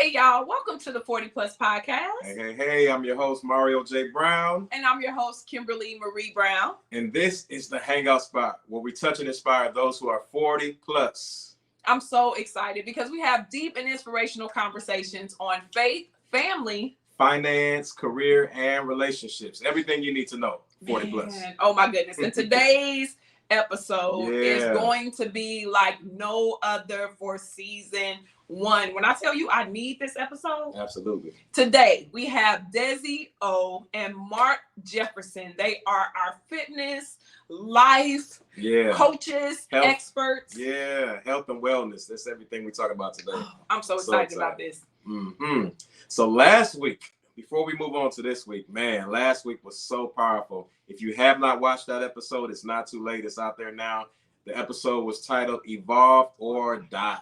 Hey, y'all. Welcome to the 40 Plus Podcast. Hey. I'm your host, Mario J. Brown. And I'm your host, Kimberly Marie Brown. And this is the hangout spot where we touch and inspire those who are 40 plus. I'm so excited because we have deep and inspirational conversations on faith, family, finance, career, and relationships. Everything you need to know. 40 plus. Oh, my goodness. And today's episode is going to be like no other for season 1. When I tell you I need this episode, absolutely. Today we have Desi O and Mark Jefferson. They are our fitness, life, coaches, health, experts. Yeah, health and wellness. That's everything we talk about today. Oh, I'm so excited about this. Mm-hmm. So last week, before we move on to this week, man, last week was so powerful. If you have not watched that episode, it's not too late. It's out there now. The episode was titled Evolve or Die.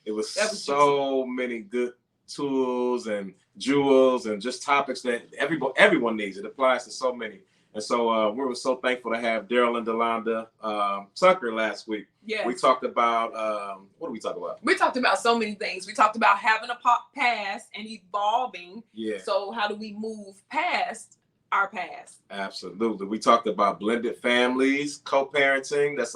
It was so many good tools and jewels and just topics that everyone needs. It applies to so many. And so we were so thankful to have Daryl and Delonda Tucker last week. Yes. We talked about, what did we talk about? We talked about so many things. We talked about having a past and evolving. Yeah. So how do we move past our past? Absolutely. We talked about blended families, co-parenting. That's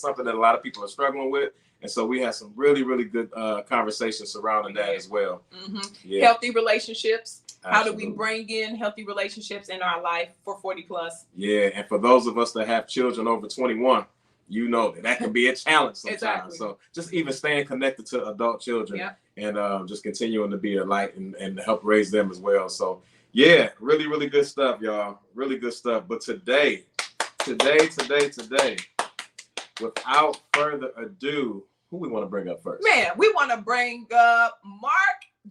something that a lot of people are struggling with. And so we had some really, really good conversations surrounding that as well. Mm-hmm. Yeah. Healthy relationships. Absolutely. How do we bring in healthy relationships in our life for 40 plus? Yeah. And for those of us that have children over 21, you know that can be a challenge sometimes. Exactly. So just even staying connected to adult children and just continuing to be a light and help raise them as well. So yeah, really, really good stuff, y'all. Really good stuff. But today, without further ado, who we want to bring up first? Man, we want to bring up Mark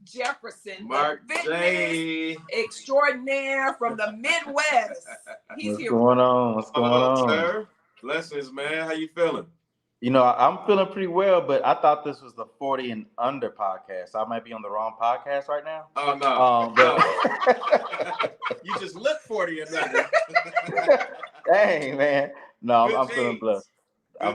Jefferson, Mark the fitness extraordinaire from the Midwest. What's going on, sir? Blessings, man. How you feeling? You know, I'm feeling pretty well, but I thought this was the 40 and under podcast. I might be on the wrong podcast right now. Oh, no. But you just look 40 and under. Dang, man. No, I'm feeling blessed.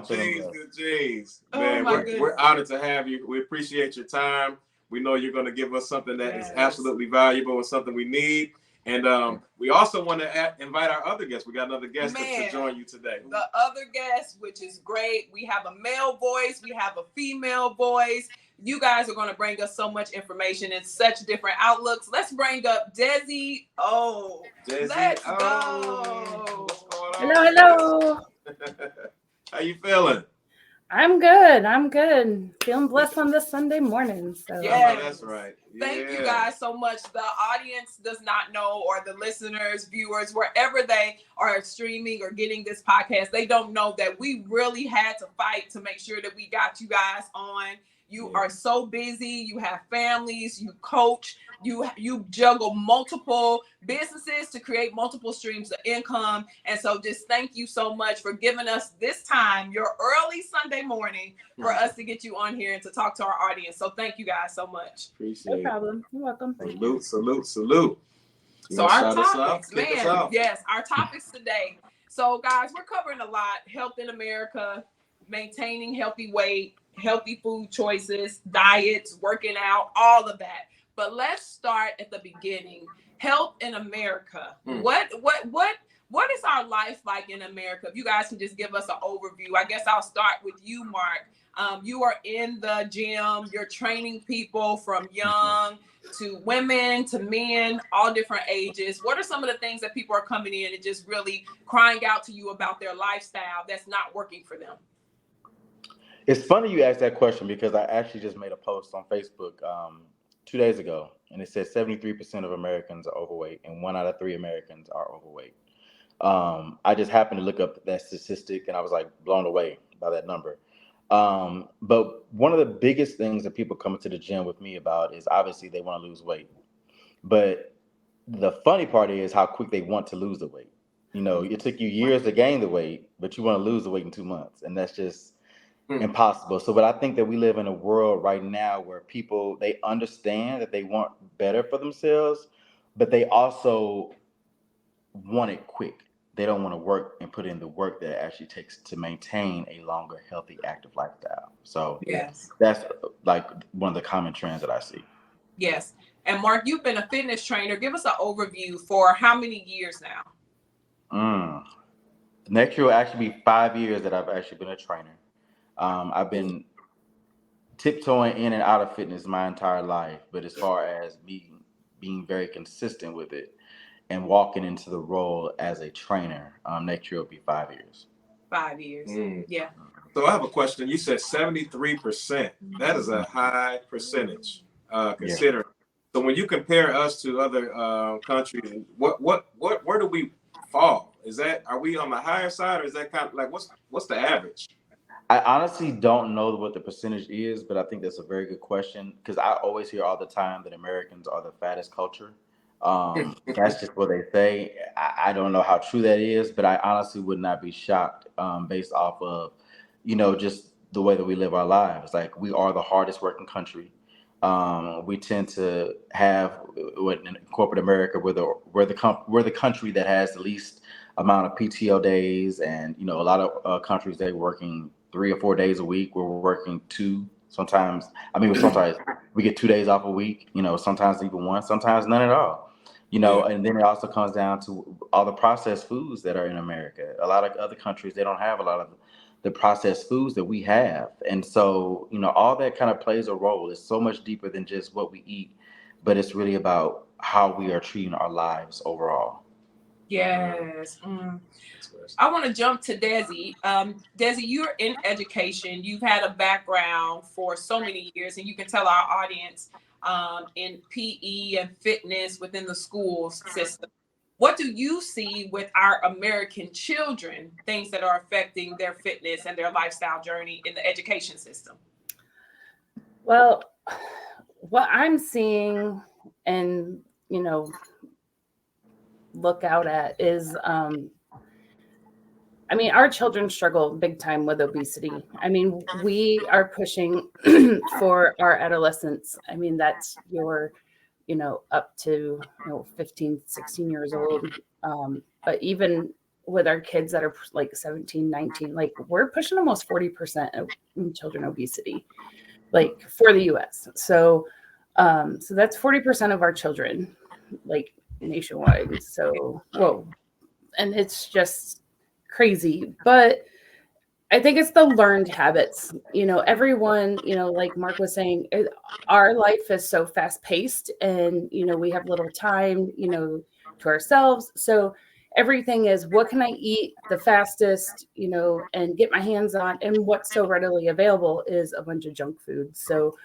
Good genes. Man, we're honored to have you. We appreciate your time. We know you're going to give us something that is absolutely valuable and something we need. And we also want to invite our other guests. We got another guest to join you today. The other guest, which is great. We have a male voice. We have a female voice. You guys are going to bring us so much information and such different outlooks. Let's bring up Desi O. Let's go. What's going on? Hello. How you feeling? I'm good. Feeling blessed on this Sunday morning. So. Yeah, that's right. Thank you guys so much. The audience does not know, or the listeners, viewers, wherever they are streaming or getting this podcast, they don't know that we really had to fight to make sure that we got you guys on. You are so busy. You have families. You coach. You juggle multiple businesses to create multiple streams of income. And so just thank you so much for giving us this time, your early Sunday morning, for us to get you on here and to talk to our audience. So thank you guys so much. Appreciate it. No problem. You're welcome. Salute. So our topics, our topics today. So guys, we're covering a lot. Health in America, maintaining healthy weight, healthy food choices, diets, working out, all of that. But let's start at the beginning. Health in America. What is our life like in America? If you guys can just give us an overview. I guess I'll start with you, Mark. You are in the gym. You're training people from young to women to men, all different ages. What are some of the things that people are coming in and just really crying out to you about their lifestyle that's not working for them? It's funny you asked that question because I actually just made a post on Facebook 2 days ago, and it said 73% of Americans are overweight, and 1 out of 3 Americans are overweight. I just happened to look up that statistic, and I was like blown away by that number. But one of the biggest things that people come to the gym with me about is obviously they want to lose weight. But the funny part is how quick they want to lose the weight. You know, it took you years to gain the weight, but you want to lose the weight in 2 months, and that's just impossible. So, but I think that we live in a world right now where people, they understand that they want better for themselves, but they also want it quick. they don't want to work and put in the work that it actually takes to maintain a longer, healthy, active lifestyle. So Yes. that's like one of the common trends that I see. Yes. And Mark, you've been a fitness trainer. Give us an overview for how many years now? Next year will actually be 5 years that I've actually been a trainer. I've been tiptoeing in and out of fitness my entire life, but as far as being very consistent with it and walking into the role as a trainer, next year will be 5 years. 5 years. Yeah. So I have a question. You said 73%. That is a high percentage, considering. So when you compare us to other countries, where do we fall? Are we on the higher side, or is that kind of like what's the average? I honestly don't know what the percentage is, but I think that's a very good question, because I always hear all the time that Americans are the fattest culture. That's just what they say. I don't know how true that is, but I honestly would not be shocked based off of, just the way that we live our lives. Like, we are the hardest working country. We tend to have what in corporate America, we're the country that has the least amount of PTO days, and a lot of countries, they're working 3 or 4 days a week. We're working 2 sometimes. Sometimes we get 2 days off a week. Sometimes even 1, sometimes none at all. And then it also comes down to all the processed foods that are in America. A lot of other countries, they don't have a lot of the processed foods that we have. And so, all that kind of plays a role. It's so much deeper than just what we eat, but it's really about how we are treating our lives overall. Yes. I want to jump to Desi. Desi, you're in education. You've had a background for so many years, and you can tell our audience in PE and fitness within the school system. What do you see with our American children, things that are affecting their fitness and their lifestyle journey in the education system? Well, what I'm seeing and, look out at is, our children struggle big time with obesity. We are pushing for our adolescents. that's your, up to 15, 16 years old. But even with our kids that are like 17, 19, like we're pushing almost 40% of children obesity, like for the US. So that's 40% of our children, like nationwide. So, whoa. And it's just crazy. But I think it's the learned habits. Everyone, like Mark was saying, our life is so fast paced, and, we have little time, to ourselves. So everything is, what can I eat the fastest, and get my hands on, and what's so readily available is a bunch of junk food. So,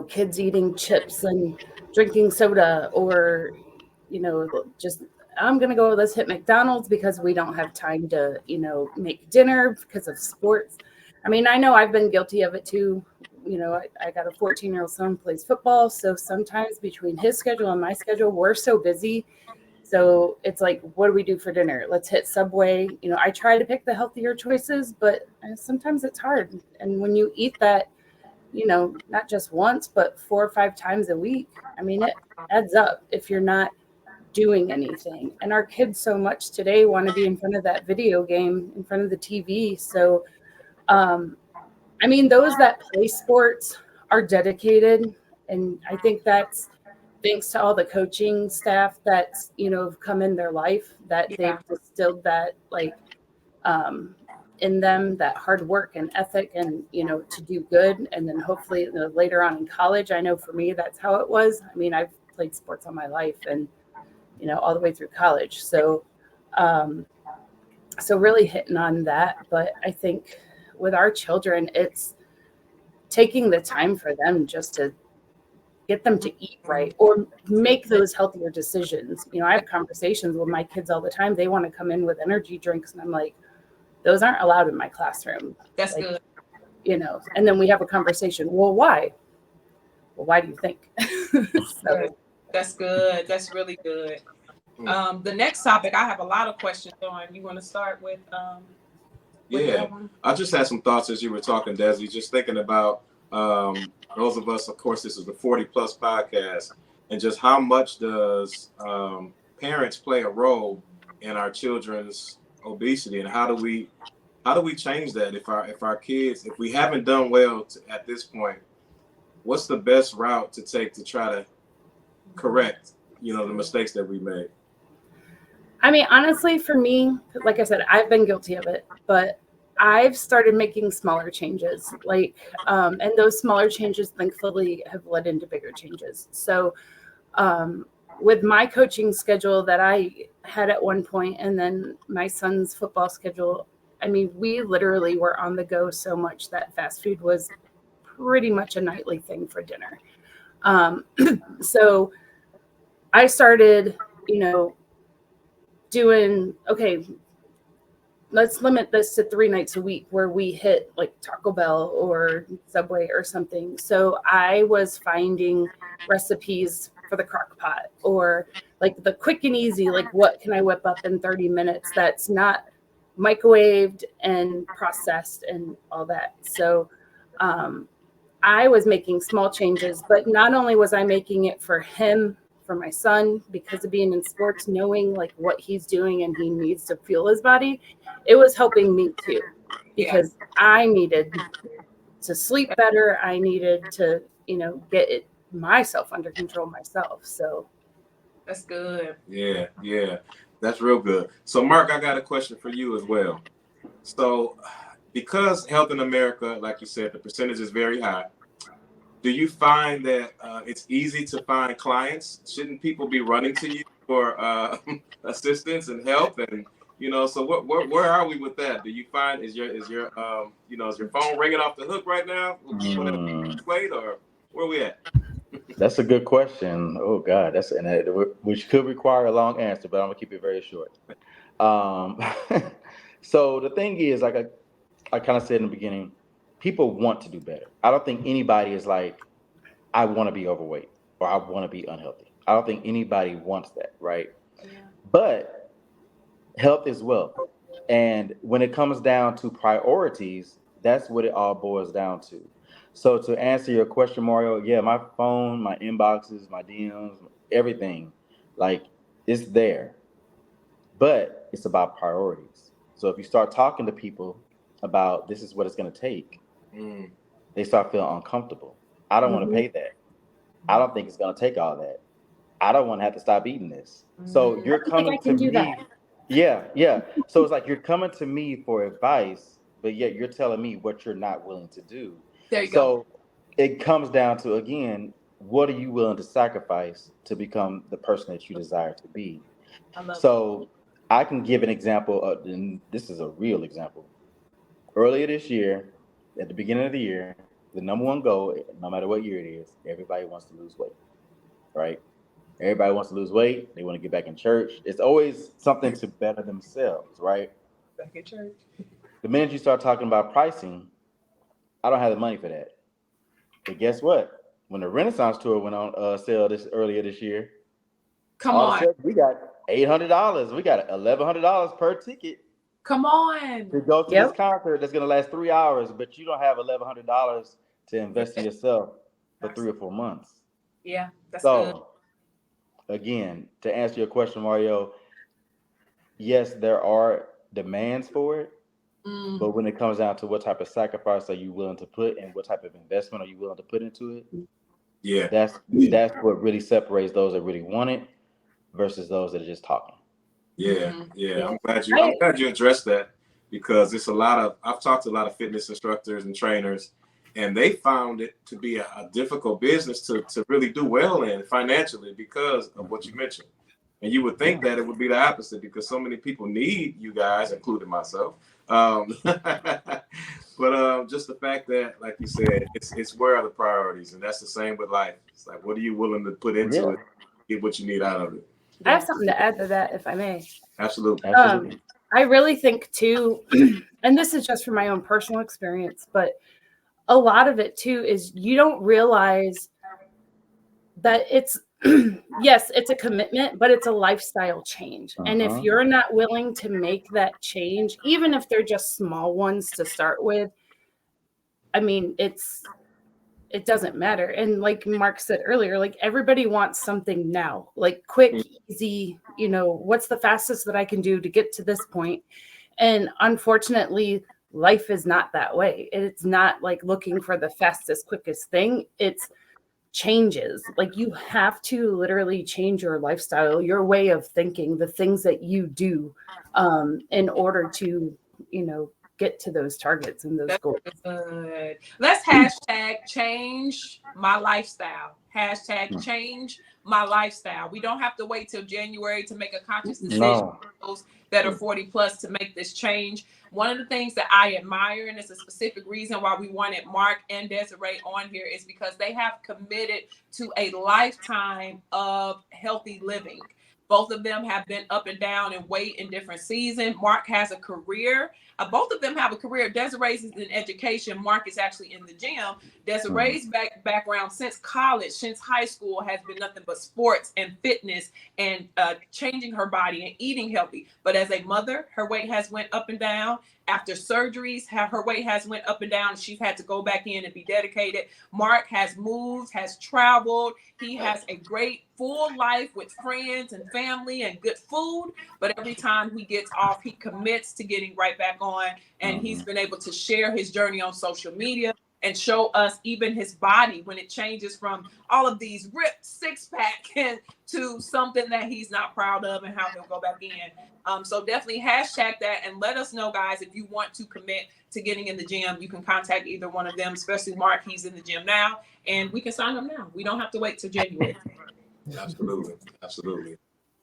kids eating chips and drinking soda, or, just, I'm going to go, let's hit McDonald's because we don't have time to, make dinner because of sports. I know I've been guilty of it too. I got a 14-year-old son who plays football. So sometimes between his schedule and my schedule, we're so busy. So it's like, what do we do for dinner? Let's hit Subway. I try to pick the healthier choices, but sometimes it's hard. And when you eat that, not just once, but 4 or 5 times a week, it adds up if you're not doing anything. And our kids so much today want to be in front of that video game, in front of the TV. So, those that play sports are dedicated. And I think that's thanks to all the coaching staff that's, have come in their life, that they've distilled that, like, in them, that hard work and ethic, and, to do good. And then hopefully later on in college, I know for me, that's how it was. I've played sports all my life, and, all the way through college. So, so really hitting on that. But I think with our children, it's taking the time for them just to get them to eat right, or make those healthier decisions. I have conversations with my kids all the time. They want to come in with energy drinks, and I'm like, those aren't allowed in my classroom. That's good. And then we have a conversation. Well, why? Well, why do you think? So, that's good. That's really good. The next topic, I have a lot of questions on. You want to start with? I just had some thoughts as you were talking, Desi. Just thinking about those of us. Of course, this is the 40 Plus podcast, and just how much does parents play a role in our children's obesity, and how do we change that? If our kids, if we haven't done well at this point, what's the best route to take to try to correct, the mistakes that we made? I mean, honestly, for me, like I said, I've been guilty of it, but I've started making smaller changes, and those smaller changes, thankfully, have led into bigger changes. So, with my coaching schedule that I had at one point, and then my son's football schedule, I mean, we literally were on the go so much that fast food was pretty much a nightly thing for dinner. So I started, doing, okay, let's limit this to 3 nights a week where we hit like Taco Bell or Subway or something. So I was finding recipes for the crock pot, or like the quick and easy, like what can I whip up in 30 minutes that's not microwaved and processed and all that. So I was making small changes, but not only was I making it for him, for my son, because of being in sports, knowing like what he's doing and he needs to fuel his body, it was helping me too, because I needed to sleep better. I needed to, get myself under control myself. So that's good. Yeah, that's real good. So Mark, I got a question for you as well. So because health in America, like you said, the percentage is very high, do you find that it's easy to find clients? Shouldn't people be running to you for assistance and help? And so where are we with that? Do you find is your phone ringing off the hook right now? Wait, or where are we at? That's a good question. Oh God, which could require a long answer, but I'm gonna keep it very short. So the thing is, like I kind of said in the beginning, people want to do better. I don't think anybody is like, I want to be overweight or I want to be unhealthy. I don't think anybody wants that, right? Yeah. But health is wealth. And when it comes down to priorities, that's what it all boils down to. So to answer your question, Mario, yeah, my phone, my inboxes, my DMs, everything, like it's there. But it's about priorities. So if you start talking to people about this is what it's going to take, they start feeling uncomfortable. I don't want to pay that. I don't think it's going to take all that. I don't want to have to stop eating this. So you're coming to me. Yeah. So it's like you're coming to me for advice, but yet you're telling me what you're not willing to do. There you go. So it comes down to, again, what are you willing to sacrifice to become the person that you desire to be? I can give an example, and this is a real example. Earlier this year, at the beginning of the year, the number one goal, no matter what year it is, everybody wants to lose weight, right? Everybody wants to lose weight. They want to get back in church. It's always something to better themselves, right? Back in church. The minute you start talking about pricing, I don't have the money for that. But guess what? When the Renaissance tour went on sale earlier this year, we got $800. We got $1,100 per ticket. Come on. To go to this concert that's going to last 3 hours, but you don't have $1,100 to invest in yourself for 3 or 4 months. Yeah, that's good. Again, to answer your question, Mario, yes, there are demands for it, but when it comes down to what type of sacrifice are you willing to put and what type of investment are you willing to put into it, that's what really separates those that really want it versus those that are just talking. Yeah. I'm glad you addressed that, because it's I've talked to a lot of fitness instructors and trainers, and they found it to be a difficult business to really do well in financially because of what you mentioned. And you would think that it would be the opposite, because so many people need you guys, including myself. But just the fact that, like you said, it's where are the priorities, and that's the same with life. It's like, what are you willing to put into it, get what you need out of it. I have something to add to that, if I may. Absolutely. I really think too, and this is just from my own personal experience, but a lot of it too is you don't realize that it's, yes, it's a commitment, but it's a lifestyle change. And if you're not willing to make that change, even if they're just small ones to start with, I mean, it doesn't matter. And like Mark said earlier, like everybody wants something now, like quick, easy, what's the fastest that I can do to get to this point? And unfortunately, life is not that way. It's not like looking for the fastest, quickest thing. It's changes. Like you have to literally change your lifestyle, your way of thinking, the things that you do in order to, get to those targets and those goals. Good. Let's hashtag change my lifestyle. Hashtag change my lifestyle. We don't have to wait till January to make a conscious decision for those that are 40 plus to make this change. One of the things that I admire, and it's a specific reason why we wanted Mark and Desiree on here, is because they have committed to a lifetime of healthy living. Both of them have been up and down in weight in different seasons. Mark has a career. Both of them have a career. Desiree's is in education. Mark is actually in the gym. Desiree's background since college, since high school, has been nothing but sports and fitness and changing her body and eating healthy. But as a mother, her weight has went up and down. After surgeries, her weight has went up and down. She's had to go back in and be dedicated. Mark has moved, has traveled. He has a great full life with friends and family and good food. But every time he gets off, he commits to getting right back on. And he's been able to share his journey on social media and show us even his body when it changes from all of these ripped six-pack to something that he's not proud of and how he'll go back in. So definitely hashtag that and let us know, guys, if you want to commit to getting in the gym. You can contact either one of them, especially Mark. He's in the gym now, and we can sign him now. We don't have to wait till January. Absolutely. Absolutely.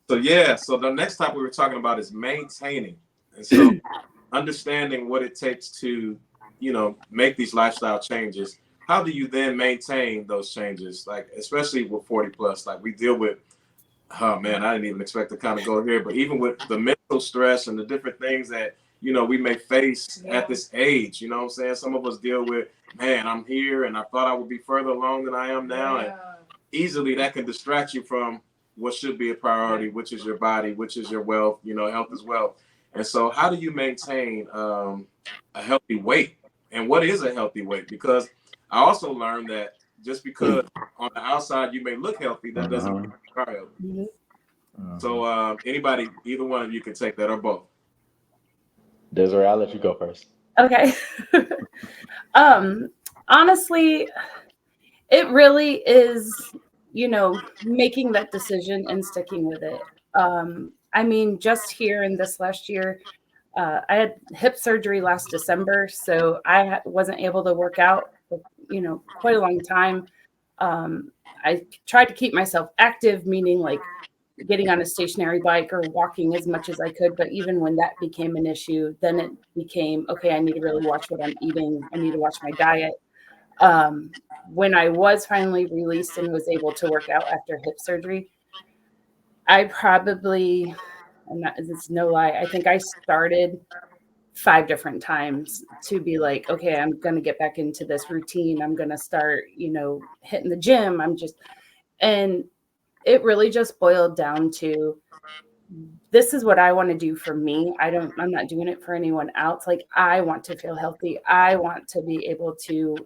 So the next topic we were talking about is maintaining. And so understanding what it takes to, make these lifestyle changes. How do you then maintain those changes? Like, especially with 40 plus, like we deal with, oh man, I didn't even expect to kind of go here, but even with the mental stress and the different things that, we may face at this age, you know what I'm saying? Some of us deal with, man, I'm here and I thought I would be further along than I am now. And easily that can distract you from what should be a priority, which is your body, which is your wealth, health as well. And so how do you maintain a healthy weight? And what is a healthy weight? Because I also learned that just because on the outside you may look healthy, that doesn't mean you are healthy. So anybody, either one of you can take that or both. Desiree, I'll let you go first. Okay. Honestly, it really is, making that decision and sticking with it. I mean, just here in this last year, I had hip surgery last December, so I wasn't able to work out for, quite a long time. I tried to keep myself active, meaning like getting on a stationary bike or walking as much as I could. But even when that became an issue, then it became, okay, I need to really watch what I'm eating. I need to watch my diet. When I was finally released and was able to work out after hip surgery, it's no lie, I think I started 5 different times to be like, okay, I'm going to get back into this routine. I'm going to start, hitting the gym. And it really just boiled down to, this is what I want to do for me. I'm not doing it for anyone else. Like, I want to feel healthy. I want to be able to,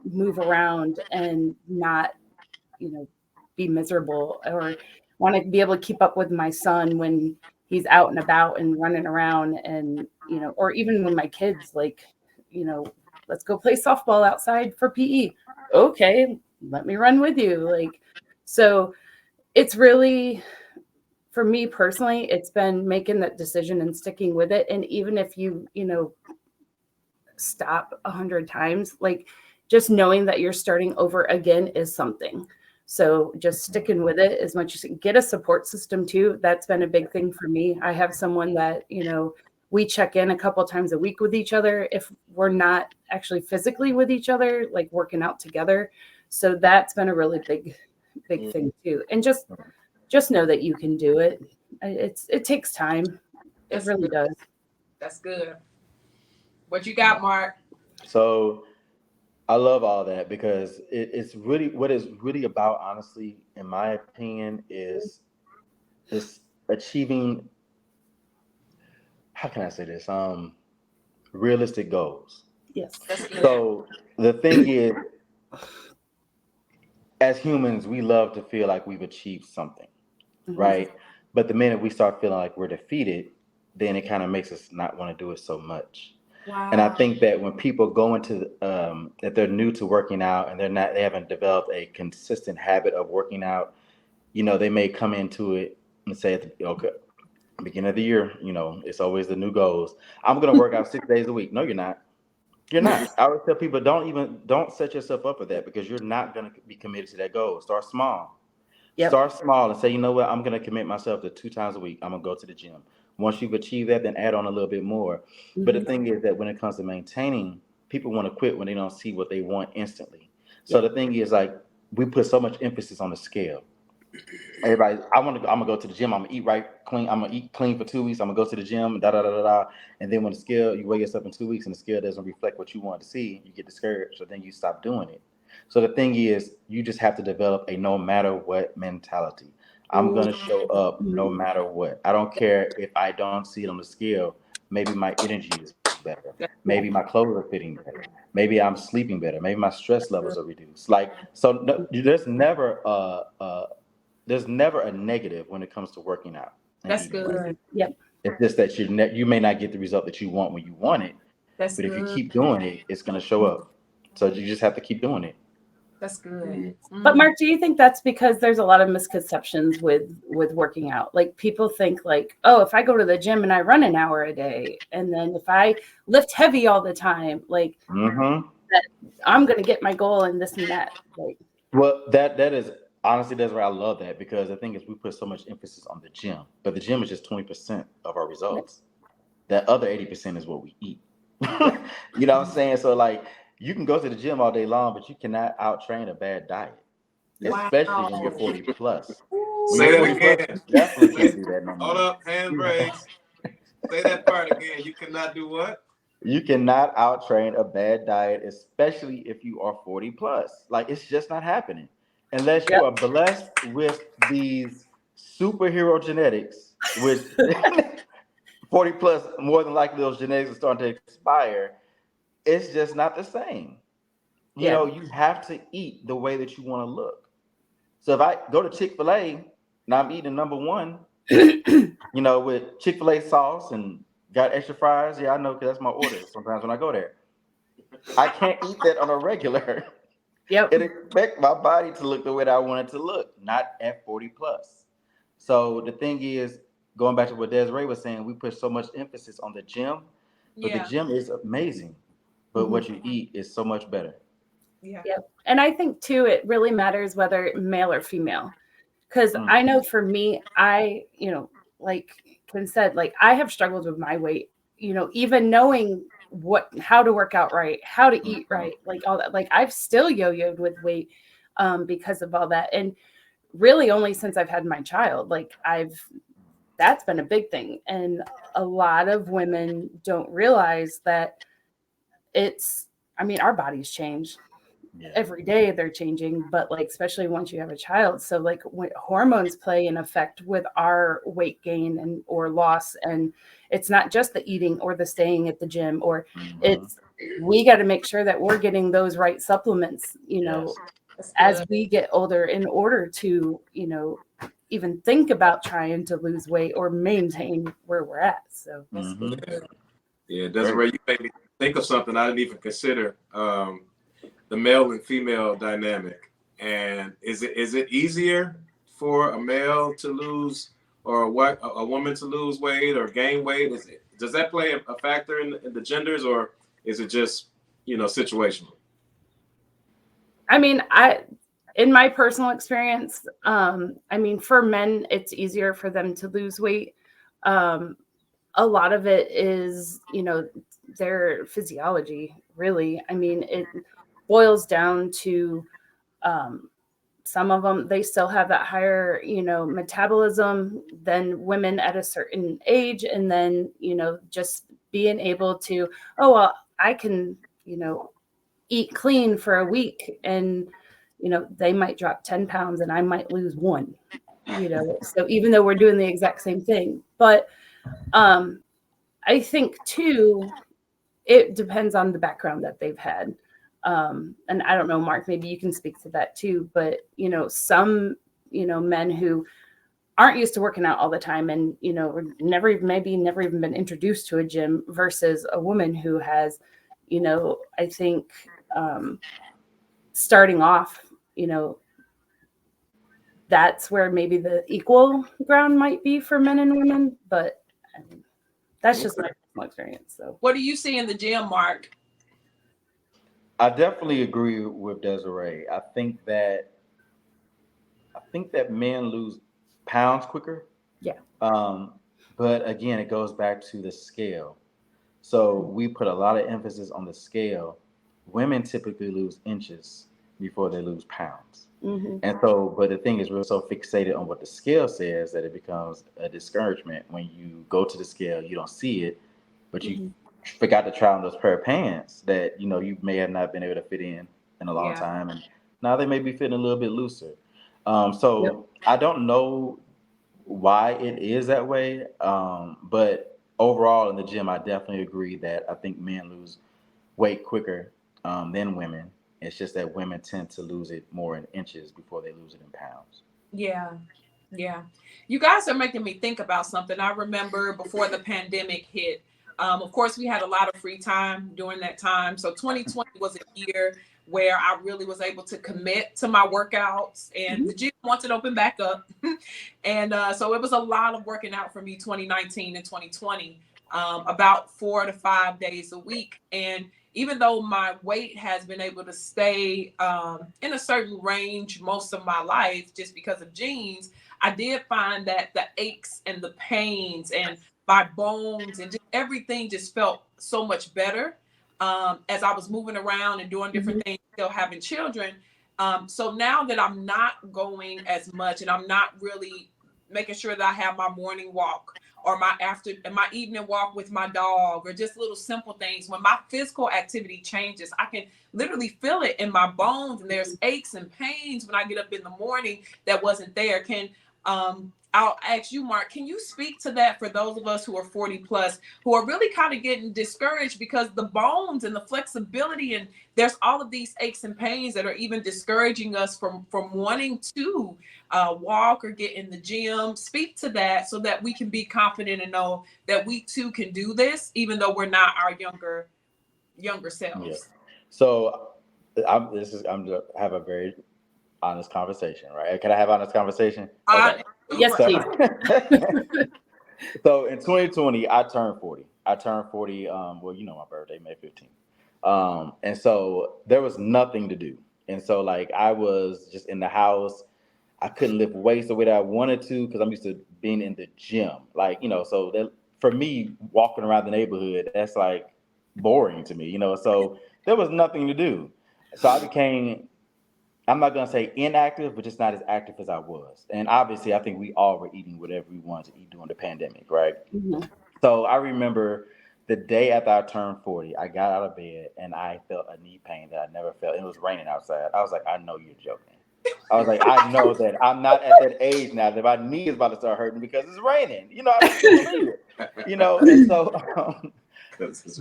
move around and not, be miserable, or want to be able to keep up with my son when he's out and about and running around, and, or even when my kids, like, let's go play softball outside for PE. Okay, let me run with you. Like, so it's really, for me personally, it's been making that decision and sticking with it. And even if you, stop 100 times, like, just knowing that you're starting over again is something. So just sticking with it as much as get a support system too. That's been a big thing for me. I have someone that, we check in a couple of times a week with each other if we're not actually physically with each other, like working out together. So that's been a really big thing too. And just know that you can do it. It takes time. It really does. That's good. What you got, Mark? So I love all that, because it's really what it's really about, honestly, in my opinion, is achieving, how can I say this? Realistic goals. Yes. So the thing is, as humans, we love to feel like we've achieved something, Mhm. right? But the minute we start feeling like we're defeated, then it kind of makes us not want to do it so much. Wow. And I think that when people go into that they're new to working out and they haven't developed a consistent habit of working out, they may come into it and say, okay, beginning of the year, it's always the new goals. I'm going to work out 6 days a week. No, you're not. You're not. I always tell people don't set yourself up for that, because you're not going to be committed to that goal. Start small. Yep. Start small and say, you know what, I'm going to commit myself to 2 times a week. I'm going to go to the gym. Once you've achieved that, then add on a little bit more. Mm-hmm. But the thing is that when it comes to maintaining, people want to quit when they don't see what they want instantly. So the thing is, like, we put so much emphasis on the scale. Everybody, I'm gonna go to the gym. I'm gonna eat right, clean. I'm gonna eat clean for 2 weeks. I'm gonna go to the gym, da da da da da. And then when the scale, you weigh yourself in 2 weeks, and the scale doesn't reflect what you want to see, you get discouraged. So then you stop doing it. So the thing is, you just have to develop a no matter what mentality. I'm gonna show up no matter what. I don't care if I don't see it on the scale. Maybe my energy is better. Maybe my clothes are fitting better. Maybe I'm sleeping better. Maybe my stress levels are reduced. Like, so no, there's never a negative when it comes to working out. That's good. Right. Yep. It's just that you may not get the result that you want when you want it. That's but good. If you keep doing it, it's going to show up. So you just have to keep doing it. That's good. But Mark, do you think that's because there's a lot of misconceptions with working out? Like, people think like, oh, if I go to the gym and I run an hour a day, and then if I lift heavy all the time, like that I'm going to get my goal and this and that. Like, well, that is honestly, that's where I love that, because the thing is, we put so much emphasis on the gym, but the gym is just 20% of our results. That other 80% is what we eat. You know what I'm saying? So like, you can go to the gym all day long, but you cannot out-train a bad diet, especially when you're 40 plus. Say that again. Plus, you definitely can't do that no more. Hold up, hand brakes. Say that part again. You cannot do what? You cannot out-train a bad diet, especially if you are 40 plus. Like, it's just not happening. Unless you are blessed with these superhero genetics, which 40 plus, more than likely those genetics are starting to expire. It's just not the same. You know, you have to eat the way that you want to look. So if I go to Chick-fil-A and I'm eating number one, with Chick-fil-A sauce and got extra fries, I know, because that's my order sometimes when I go there. I can't eat that on a regular. It expect my body to look the way that I want it to look, not at 40 plus. So the thing is, going back to what Desiree was saying, we put so much emphasis on the gym, but the gym is amazing. But what you eat is so much better. And I think too, it really matters whether male or female. Because I know for me, like Ken said, like, I have struggled with my weight, even knowing how to work out right, how to eat right, like all that. Like, I've still yo-yoed with weight because of all that. And really only since I've had my child, like, that's been a big thing. And a lot of women don't realize that our bodies change. Every day they're changing, but like, especially once you have a child. So like, when hormones play an effect with our weight gain or loss, and it's not just the eating or the staying at the gym, or we got to make sure that we're getting those right supplements, as we get older, in order to, even think about trying to lose weight or maintain where we're at. So Desiree, you made me think of something I didn't even consider. The male and female dynamic. And is it easier for a male to lose, or a woman to lose weight or gain weight? Does that play a factor in the genders, or is it just, situational? I mean, in my personal experience, for men, it's easier for them to lose weight. A lot of it is, their physiology, really. I mean, it boils down to some of them, they still have that higher, metabolism than women at a certain age. And then, just being able to, I can, eat clean for a week, and, they might drop 10 pounds and I might lose 1, so even though we're doing the exact same thing. But I think too, it depends on the background that they've had. And I don't know, Mark, maybe you can speak to that too, but, some, men who aren't used to working out all the time and, never even been introduced to a gym versus a woman who has, I think, starting off, that's where maybe the equal ground might be for men and women, but I mean, that's just my personal experience. So what do you see in the gym, Mark? I definitely agree with Desiree. I think that men lose pounds quicker. Yeah. But again, it goes back to the scale. So we put a lot of emphasis on the scale. Women typically lose inches before they lose pounds. Mm-hmm. And so, but the thing is, we're so fixated on what the scale says that it becomes a discouragement. When you go to the scale, you don't see it, but you forgot to try on those pair of pants that, you may have not been able to fit in a long time. And now they may be fitting a little bit looser. I don't know why it is that way. But overall in the gym, I definitely agree that I think men lose weight quicker than women. It's just that women tend to lose it more in inches before they lose it in pounds. Yeah. You guys are making me think about something. I remember before the pandemic hit, of course, we had a lot of free time during that time. So 2020 was a year where I really was able to commit to my workouts, and the gym wanted to open back up. And so it was a lot of working out for me 2019 and 2020, about 4 to 5 days a week. And even though my weight has been able to stay in a certain range most of my life just because of genes, I did find that the aches and the pains and my bones and just everything just felt so much better as I was moving around and doing different things, still having children. So now that I'm not going as much and I'm not really making sure that I have my morning walk or my evening walk with my dog, or just little simple things, when my physical activity changes, I can literally feel it in my bones, and there's aches and pains when I get up in the morning that wasn't there. I'll ask you, Mark, can you speak to that for those of us who are 40 plus, who are really kind of getting discouraged because the bones and the flexibility, and there's all of these aches and pains that are even discouraging us from wanting to walk or get in the gym? Speak to that so that we can be confident and know that we too can do this, even though we're not our younger selves. Yeah. So I'm gonna have a very honest conversation, right? Can I have honest conversation? Okay. Yes, please. So in 2020, I turned 40. My birthday, May 15th. And so there was nothing to do. And so I was just in the house. I couldn't lift weights the way that I wanted to because I'm used to being in the gym. So that, for me, walking around the neighborhood, that's boring to me, so there was nothing to do. So I became, I'm not going to say inactive, but just not as active as I was. And obviously, I think we all were eating whatever we wanted to eat during the pandemic, right? Mm-hmm. So I remember the day after I turned 40, I got out of bed and I felt a knee pain that I never felt. It was raining outside. I was like, I know you're joking. I was like, I know that I'm not at that age now that my knee is about to start hurting because it's raining. I just couldn't believe it. And so,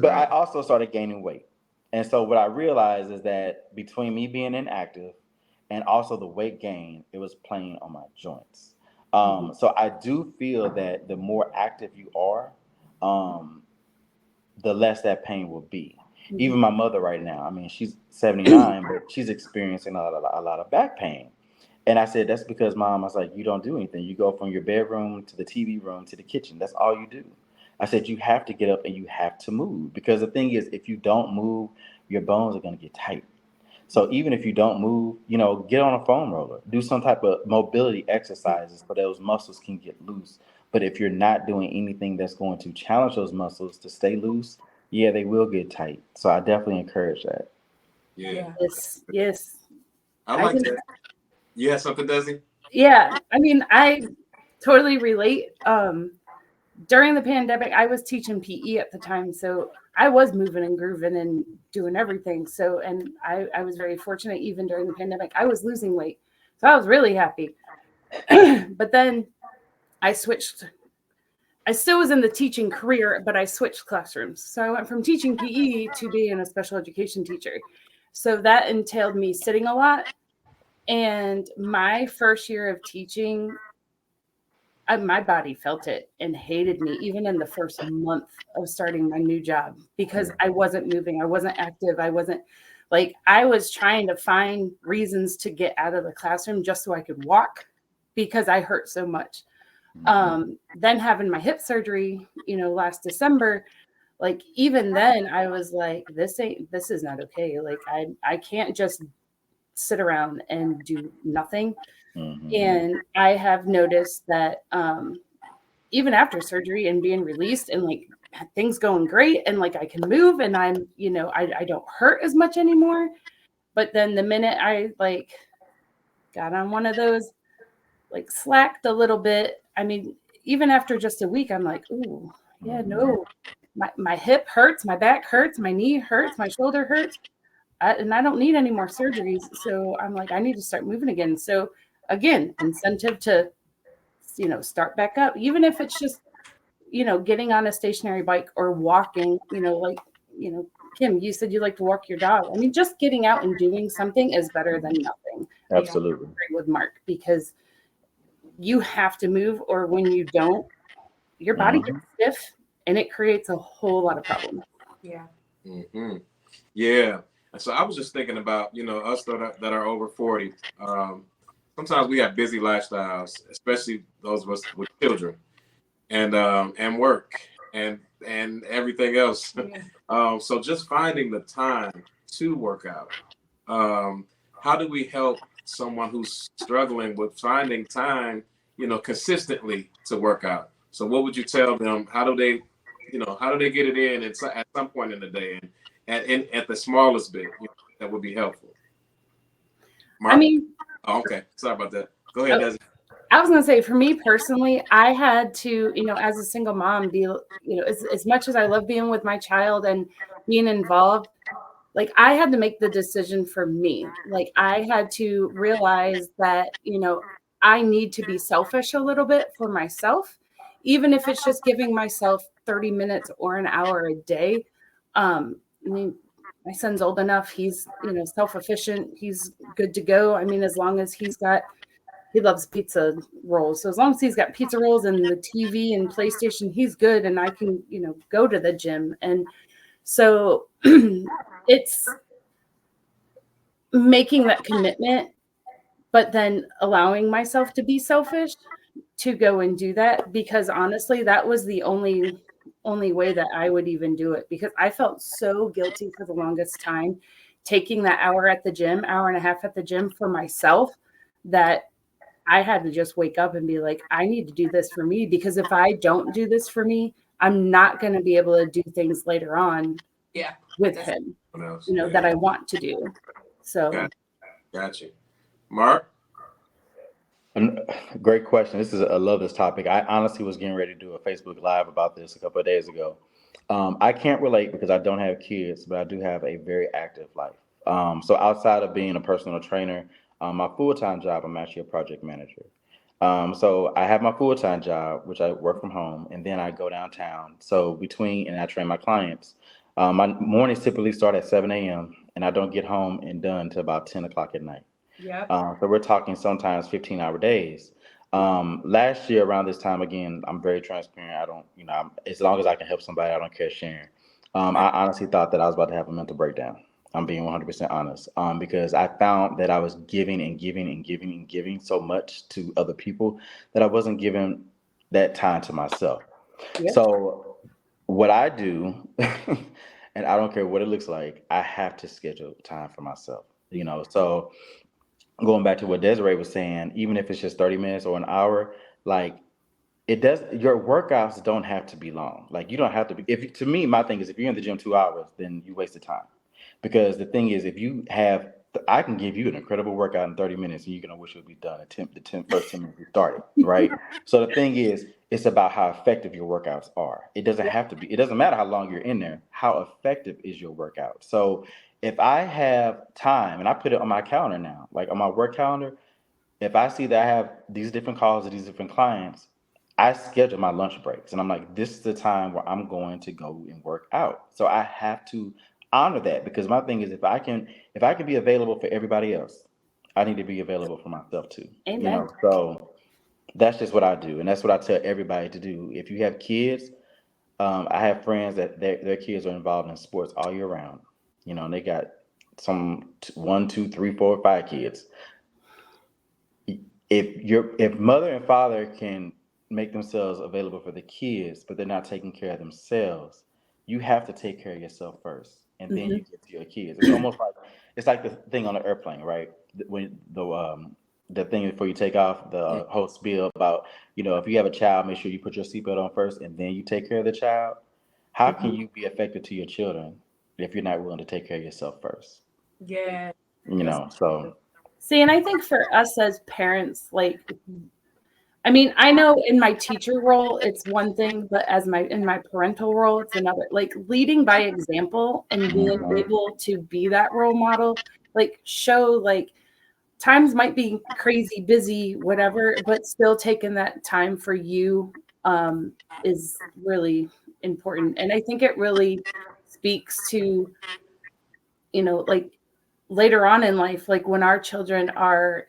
but I also started gaining weight. And so what I realized is that between me being inactive and also the weight gain, it was playing on my joints. So I do feel that the more active you are, the less that pain will be. Mm-hmm. Even my mother right now, I mean, she's 79, but she's experiencing a lot of back pain. And I said, that's because, Mom, I was like, you don't do anything. You go from your bedroom to the TV room to the kitchen. That's all you do. I said, you have to get up and you have to move. Because the thing is, if you don't move, your bones are going to get tight. So even if you don't move, get on a foam roller, do some type of mobility exercises so those muscles can get loose. But if you're not doing anything that's going to challenge those muscles to stay loose, yeah, they will get tight. So I definitely encourage that. Yeah. Yes. I like that. You have something, Desi? Yeah. I mean, I totally relate. During the pandemic, I was teaching PE at the time. So I was moving and grooving and doing everything. So, and I was very fortunate, even during the pandemic, I was losing weight. So I was really happy. But then I switched. I still was in the teaching career, but I switched classrooms. So I went from teaching PE to being a special education teacher. So that entailed me sitting a lot. And my first year of teaching, my body felt it and hated me, even in the first month of starting my new job, because I wasn't moving. I wasn't active. I was trying to find reasons to get out of the classroom just so I could walk because I hurt so much. Then having my hip surgery, last December, like even then I was like, this is not okay. Like I can't just sit around and do nothing. And I have noticed that even after surgery and being released and like things going great and like I can move and I'm, I don't hurt as much anymore. But then the minute I like got on one of those, like slacked a little bit. I mean, even after just a week, I'm like, ooh, yeah, no, my hip hurts, my back hurts, my knee hurts, my shoulder hurts. And I don't need any more surgeries. So I'm like, I need to start moving again. So again, incentive to, start back up, even if it's just, getting on a stationary bike or walking, Kim, you said you like to walk your dog. I mean, just getting out and doing something is better than nothing. Absolutely. I agree with Mark, because you have to move, or when you don't, your body gets stiff and it creates a whole lot of problems. Yeah. Yeah. And so I was just thinking about, us that are over 40. Sometimes we have busy lifestyles, especially those of us with children and work and everything else. Yeah. So just finding the time to work out. How do we help someone who's struggling with finding time, consistently to work out? So what would you tell them? How do they get it in at some point in the day and at the smallest bit, that would be helpful? Mark? I mean, okay. Sorry about that. Go ahead, Desi. I was going to say, for me personally, I had to, as a single mom, be, as much as I love being with my child and being involved, like I had to make the decision for me. Like I had to realize that, I need to be selfish a little bit for myself, even if it's just giving myself 30 minutes or an hour a day. I mean, my son's old enough. He's, self-efficient. He's good to go. I mean, as long as he loves pizza rolls. So as long as he's got pizza rolls and the TV and PlayStation, he's good. And I can, go to the gym. And so it's making that commitment, but then allowing myself to be selfish to go and do that. Because honestly, that was the only way that I would even do it, because I felt so guilty for the longest time taking that hour and a half at the gym for myself, that I had to just wake up and be like, I need to do this for me, because if I don't do this for me, I'm not going to be able to do things later on with him, that I want to do. So. Gotcha. Mark? Great question. I love this topic. I honestly was getting ready to do a Facebook Live about this a couple of days ago. I can't relate because I don't have kids, but I do have a very active life. So outside of being a personal trainer, my full-time job, I'm actually a project manager. So I have my full-time job, which I work from home, and then I go downtown. So and I train my clients. My mornings typically start at 7 a.m. and I don't get home and done until about 10 o'clock at night. Yeah. So we're talking sometimes 15-hour days. Last year around this time, again, I'm very transparent. I don't, as long as I can help somebody, I don't care sharing. I honestly thought that I was about to have a mental breakdown. I'm being 100% honest, because I found that I was giving and giving and giving and giving so much to other people that I wasn't giving that time to myself. Yep. So what I do, and I don't care what it looks like, I have to schedule time for myself, so going back to what Desiree was saying, even if it's just 30 minutes or an hour, like your workouts don't have to be long. Like you don't have to be, to me, my thing is if you're in the gym 2 hours, then you wasted time. Because the thing is, I can give you an incredible workout in 30 minutes and you're going to wish it would be done in first 10 minutes you started, right? So the thing is, it's about how effective your workouts are. It doesn't matter how long you're in there, how effective is your workout. So if I have time, and I put it on my calendar now, like on my work calendar, if I see that I have these different calls with these different clients, I schedule my lunch breaks. And I'm like, this is the time where I'm going to go and work out. So I have to honor that, because my thing is, if I can be available for everybody else, I need to be available for myself too. Amen. So that's just what I do, and that's what I tell everybody to do. If you have kids, I have friends that their kids are involved in sports all year round. And they got some 1, 2, 3, 4, 5 kids. If mother and father can make themselves available for the kids, but they're not taking care of themselves, you have to take care of yourself first, and then you get to your kids. It's almost like the thing on the airplane, right? When the thing before you take off, the whole spiel about if you have a child, make sure you put your seatbelt on first, and then you take care of the child. How can you be effective to your children if you're not willing to take care of yourself first? Yeah. So. See, and I think for us as parents, I know in my teacher role, it's one thing, but in my parental role, it's another. Like leading by example and being able to be that role model, show times might be crazy, busy, whatever, but still taking that time for you is really important. And I think it really speaks to, later on in life, when our children are,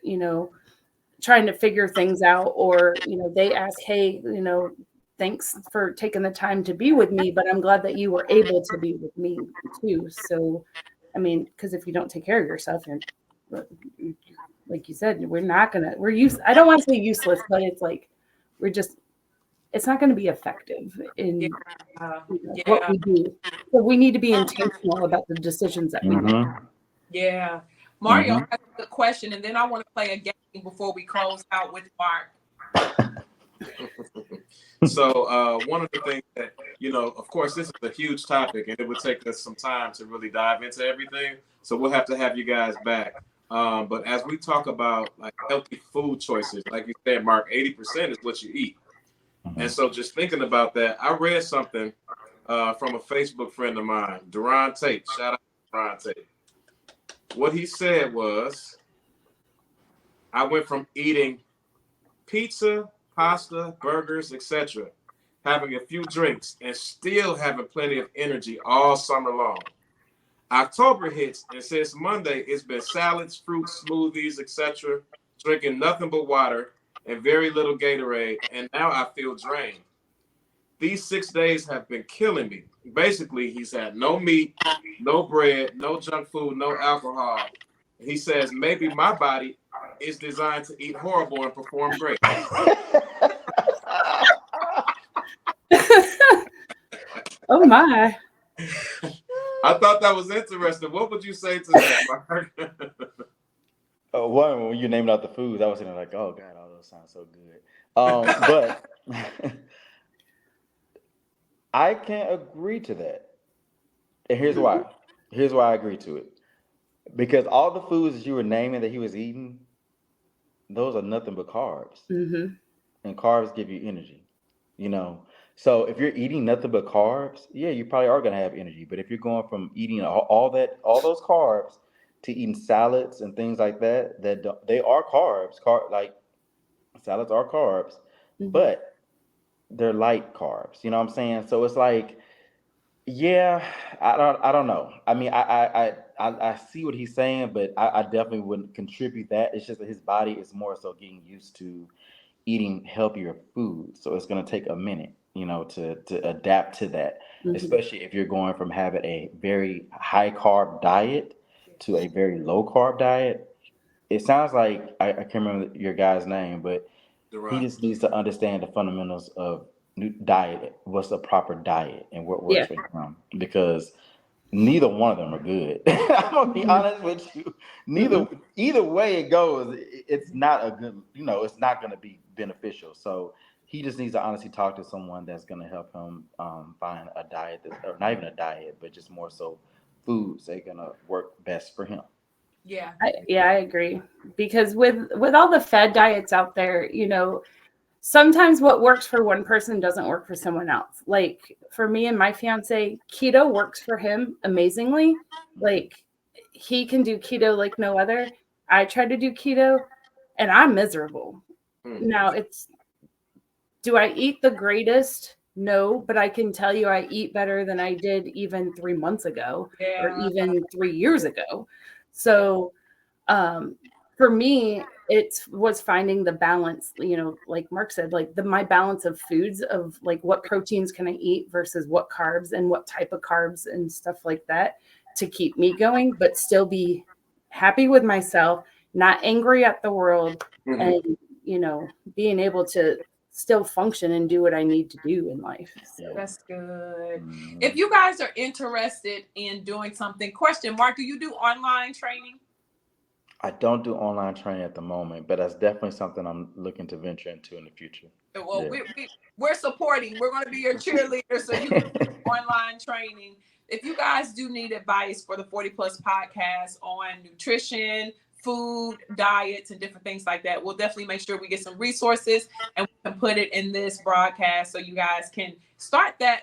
trying to figure things out, or, they ask, hey, thanks for taking the time to be with me, but I'm glad that you were able to be with me too. So, because if you don't take care of yourself, you're, like you said, I don't want to say useless, but it's it's not going to be effective in what we do. So we need to be intentional about the decisions that we make. Yeah. Mario has a good question, and then I want to play a game before we close out with Mark. So one of the things that, of course, this is a huge topic, and it would take us some time to really dive into everything. So we'll have to have you guys back. But as we talk about healthy food choices, like you said, Mark, 80% is what you eat. And so just thinking about that, I read something from a Facebook friend of mine, Duran Tate. Shout out to Duran Tate. What he said was, I went from eating pizza, pasta, burgers, etc., having a few drinks, and still having plenty of energy all summer long. October hits, and since Monday, it's been salads, fruits, smoothies, etc., drinking nothing but water and very little Gatorade, and now I feel drained. These 6 days have been killing me. Basically, he's had no meat, no bread, no junk food, no alcohol. He says maybe my body is designed to eat horrible and perform great. Oh my. I thought that was interesting. What would you say to that, Mark? One, when you named out the foods, I was thinking oh God, all those sound so good. But I can't agree to that. And here's why. Here's why I agree to it. Because all the foods that you were naming that he was eating, those are nothing but carbs. And carbs give you energy. So if you're eating nothing but carbs, yeah, you probably are going to have energy. But if you're going from eating all those carbs to eating salads and things like that, they are carbs. Salads are carbs, but they're light carbs. You know what I'm saying? So it's yeah, I don't know. I see what he's saying, but I definitely wouldn't contribute that. It's just that his body is more so getting used to eating healthier food. So it's going to take a minute, to adapt to that, especially if you're going from having a very high carb diet to a very low carb diet. It sounds like, I can't remember your guy's name, but he just needs to understand the fundamentals of diet, what's a proper diet and what works for him, because neither one of them are good. I'm gonna be honest with you. Either way it goes, it's not a good, it's not gonna be beneficial. So he just needs to honestly talk to someone that's gonna help him find a diet or not even a diet, but just more so foods that are gonna work best for him. Yeah. I agree. Because with all the fad diets out there, sometimes what works for one person doesn't work for someone else. Like for me and my fiance, keto works for him amazingly. He can do keto like no other. I tried to do keto and I'm miserable. Now do I eat the greatest? No, but I can tell you I eat better than I did even 3 months ago or even 3 years ago. So for me, it was finding the balance, like Mark said, like my balance of foods of like what proteins can I eat versus what carbs and what type of carbs and stuff like that to keep me going, but still be happy with myself, not angry at the world, and, being able to still function and do what I need to do in life. So. That's good. If you guys are interested in doing something, question Mark, do you do online training? I don't do online training at the moment, but that's definitely something I'm looking to venture into in the future. Well, we're supporting. We're going to be your cheerleader, so you can do online training. If you guys do need advice for the 40 Plus podcast on nutrition, food, diets, and different things like that, we'll definitely make sure we get some resources and we can put it in this broadcast so you guys can start that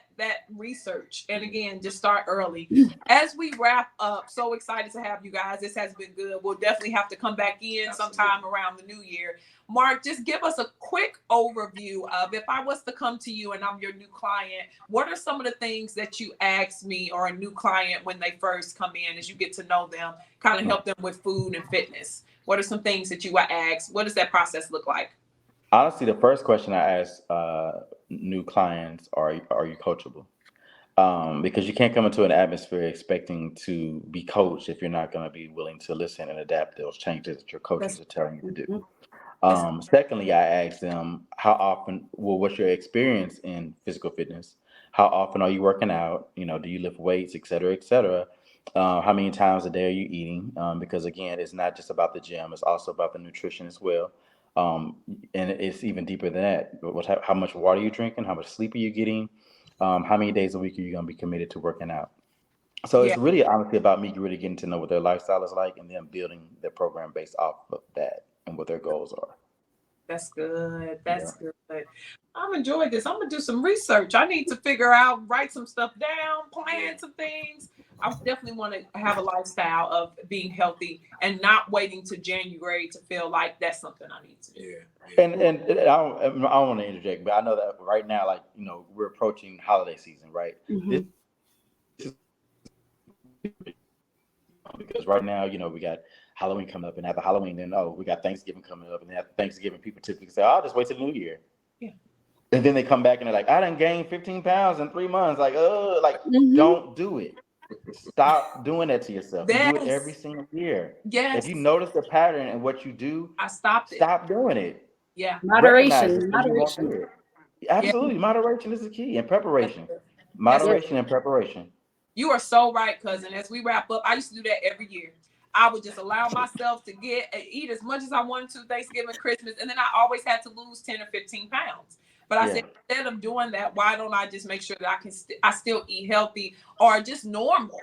research. And again, just start early. As we wrap up, so excited to have you guys. This has been good. We'll definitely have to come back in sometime around the new year. Mark, just give us a quick overview of, if I was to come to you and I'm your new client, what are some of the things that you ask me or a new client when they first come in as you get to know them, kind of help them with food and fitness? What are some things that you ask? What does that process look like? Honestly, the first question I ask new clients are you coachable? Because you can't come into an atmosphere expecting to be coached if you're not going to be willing to listen and adapt those changes that your coaches are telling you to do. Secondly, I ask them what's your experience in physical fitness? How often are you working out? Do you lift weights, et cetera, et cetera? How many times a day are you eating? Because again, it's not just about the gym; it's also about the nutrition as well. And it's even deeper than that. How much water are you drinking? How much sleep are you getting? How many days a week are you going to be committed to working out? So it's really honestly about me really getting to know what their lifestyle is like and then building their program based off of that and what their goals are. That's good. That's good. I'm enjoying this. I'm going to do some research. I need to write some stuff down, plan some things. I definitely want to have a lifestyle of being healthy and not waiting to January to feel like that's something I need to do. And I don't want to interject, but I know that right now, like, we're approaching holiday season, right? This is because right now, we got Halloween coming up, and after Halloween, then we got Thanksgiving coming up, and then after Thanksgiving, people typically say, "I'll just wait till the New Year." Yeah. And then they come back and they're like, "I done gained 15 pounds in 3 months." Like, don't do it. Stop doing that to yourself. You do it every single year. Yes. If you notice the pattern in what you do, stop doing it. Yeah. Moderation. Absolutely. Moderation is the key, and preparation. Moderation and preparation. You are so right, cousin. As we wrap up, I used to do that every year. I would just allow myself to eat as much as I wanted to Thanksgiving, Christmas, and then I always had to lose 10 or 15 pounds. But I said, instead of doing that, why don't I just make sure that I still eat healthy or just normal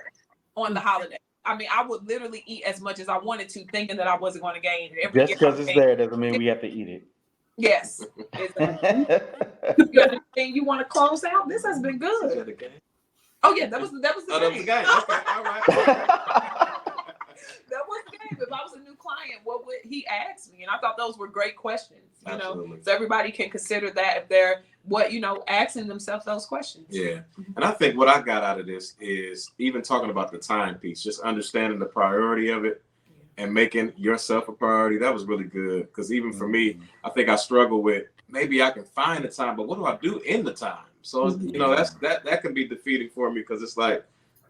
on the holiday? I mean, I would literally eat as much as I wanted to, thinking that I wasn't going to gain it. Every just because it's there doesn't mean we have to eat it. Yes. Anything you want to close out? This has been good. Oh yeah, that was the game. Okay, all right. That was the game. If I was a new client, what would he ask me? And I thought those were great questions. So everybody can consider that if they're asking themselves those questions. Yeah. And I think what I got out of this is even talking about the time piece, just understanding the priority of it and making yourself a priority. That was really good. Because even for me, I think I struggle with maybe I can find the time, but what do I do in the time? So that can be defeating for me because it's like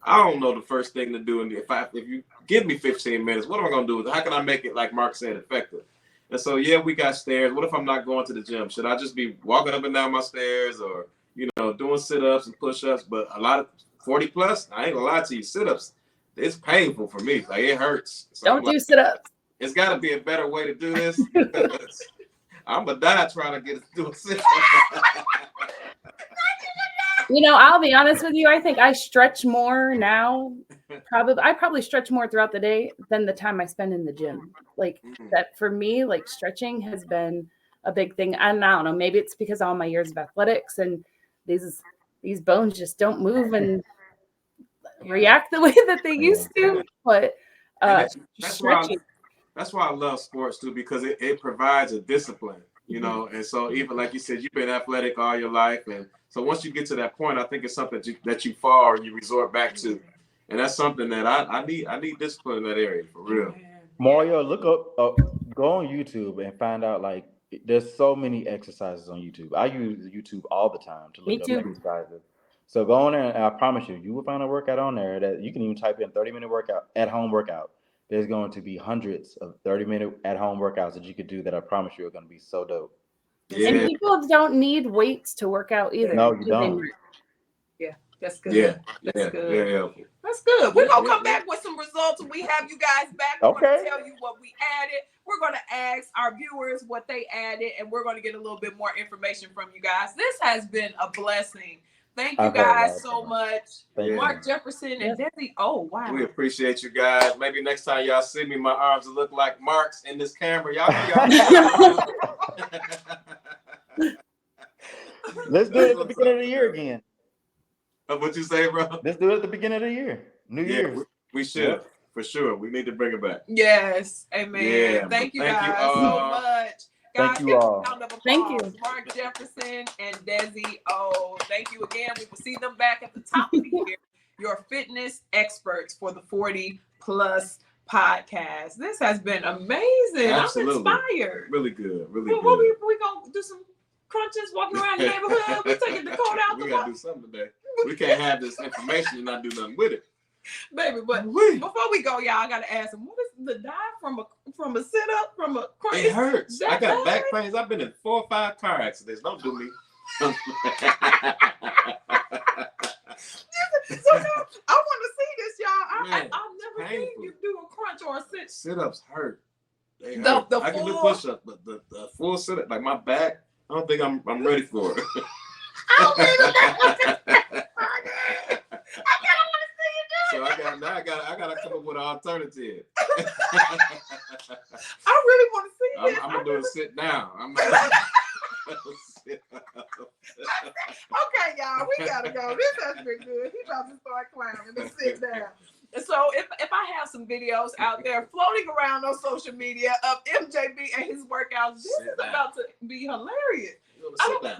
I don't know the first thing to do. And if you give me 15 minutes, what am I going to do? How can I make it, like Mark said, effective? And so, we got stairs. What if I'm not going to the gym? Should I just be walking up and down my stairs or, doing sit-ups and push-ups? But a lot of 40 plus, I ain't going to lie to you, sit-ups, it's painful for me. Like, it hurts. So don't do sit-ups. It's got to be a better way to do this. I'm going to die trying to get to do a sit-up. I'll be honest with you. I think I stretch more now. I probably stretch more throughout the day than the time I spend in the gym. Like that for me, like stretching has been a big thing. And I don't know, maybe it's because of all my years of athletics and these bones just don't move and react the way that they used to. But that's why I love sports too, because it provides a discipline. you know. And so even like you said, you've been athletic all your life, and so once you get to that point, I think it's something that you fall or you resort back to, and that's something that I need discipline in that area for real. Mario, look up, go on YouTube and find out, like, there's so many exercises on YouTube. I use YouTube all the time to look up exercises. So go on there, and I promise you, you will find a workout on there that you can even type in 30-minute workout, at-home workout. There's going to be hundreds of 30-minute at-home workouts that you could do that I promise you are going to be so dope. Yeah. And people don't need weights to work out either. No, you don't. Yeah, that's good. Yeah, that's good. Very helpful. That's good. We're going to come back with some results when we have you guys back. We're going to tell you what we added. We're going to ask our viewers what they added, and we're going to get a little bit more information from you guys. This has been a blessing. Thank you guys so much. Mark, Jefferson, and Desi. Oh, wow. We appreciate you guys. Maybe next time y'all see me, my arms will look like Mark's in this camera. Y'all Let's do it at the beginning of the year again. What you say, bro? Let's do it at the beginning of the year. New Year's. We should, for sure. We need to bring it back. Yes. Amen. Yeah, thank you guys so much. Guys, thank you all. Thank you. Mark Jefferson and Desi O. Thank you again. We will see them back at the top of the year. Your fitness experts for the 40 Plus podcast. This has been amazing. Absolutely. I'm inspired. Really good. Really good. We gonna do some crunches, walking around the neighborhood. We're taking the coat out. We gotta do something today. We can't have this information and not do nothing with it. Baby, but before we go, y'all, I gotta ask them, what is the dive from a sit up, from a crunch? It hurts. I got back pains. I've been in 4 or 5 car accidents. Don't do me. So now, I want to see this, y'all. I've never seen you do a crunch or a sit. Sit-ups hurt. They hurt. I can do push-ups, but the full sit-up, like my back, I don't think I'm ready for it. I don't So I gotta come up with an alternative. I really want to see this. I'm gonna do a sit down. Okay, y'all, we gotta go. This has been good. He's about to start clowning and sit down. And so if I have some videos out there floating around on social media of MJB and his workouts, this is about to be hilarious.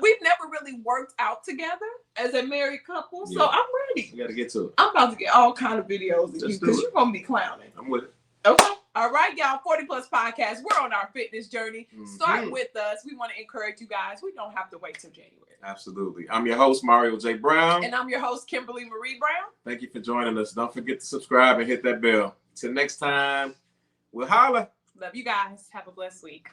We've never really worked out together as a married couple, so I'm ready. You gotta get to it. I'm about to get all kind of videos of you because you're gonna be clowning. I'm with it. Okay. All right, y'all. 40 Plus podcast. We're on our fitness journey. Start with us. We want to encourage you guys. We don't have to wait till January. Absolutely. I'm your host, Mario J. Brown. And I'm your host, Kimberly Marie Brown. Thank you for joining us. Don't forget to subscribe and hit that bell. Till next time, we'll holla. Love you guys. Have a blessed week.